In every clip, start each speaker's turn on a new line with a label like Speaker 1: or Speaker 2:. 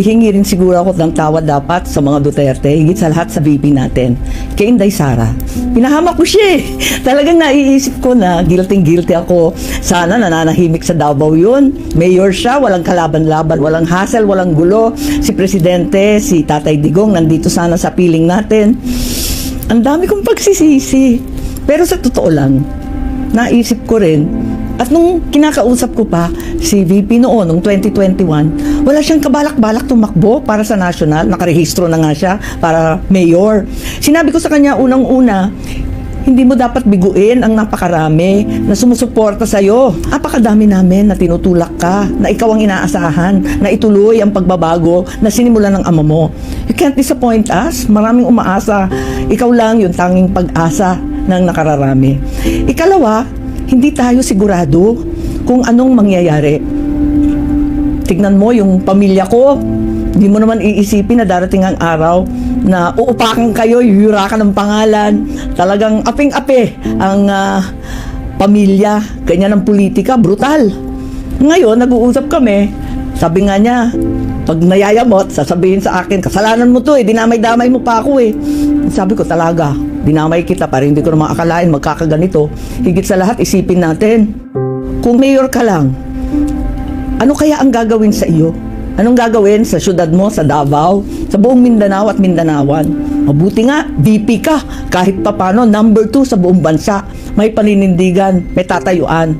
Speaker 1: Hihingi rin siguro ako ng tawad dapat sa mga Duterte, higit sa lahat sa VP natin, kay Inday Sara. Pinahamak ko siya eh. Talagang naiisip ko na guilty ako. Sana nananahimik sa Davao yun. Mayor siya, walang kalaban-laban, walang hassle, walang gulo. Si Presidente, si Tatay Digong, nandito sana sa piling natin. Ang dami kong pagsisisi. Pero sa totoo lang, naisip ko rin, at nung kinakausap ko pa si VP noon, noong 2021, wala siyang kabalak-balak tumakbo para sa national. Nakarehistro na nga siya para mayor. Sinabi ko sa kanya unang-una, hindi mo dapat biguin ang napakarami na sumusuporta sa'yo. Apakadami namin na tinutulak ka, na ikaw ang inaasahan, na ituloy ang pagbabago na sinimulan ng ama mo. You can't disappoint us. Maraming umaasa. Ikaw lang yung tanging pag-asa ng nakararami. Ikalawa, hindi tayo sigurado kung anong mangyayari. Tignan mo yung pamilya ko. Hindi mo naman iisipin na darating ang araw na uupakan kayo, yuyurakan ng pangalan. Talagang aping-ape ang pamilya. Ganyan ang politika, brutal. Ngayon, nag-uusap kami. Sabi nga niya, pag nayayamot, sasabihin sa akin, kasalanan mo to eh, dinamay-damay mo pa ako eh. Sabi ko talaga, dinamay kita para hindi ko naman akalain magkakaganito. Higit sa lahat, isipin natin, kung mayor ka lang, ano kaya ang gagawin sa iyo? Anong gagawin sa syudad mo, sa Davao, sa buong Mindanao at Mindanaoan? Mabuti nga, VP ka, kahit papano, number 2 sa buong bansa. May paninindigan, may tatayuan.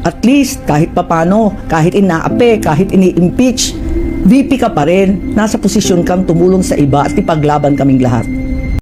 Speaker 1: At least, kahit papano, kahit inaape, kahit ini-impeach, VP ka pa rin. Nasa posisyon kang tumulong sa iba at ipaglaban kaming lahat.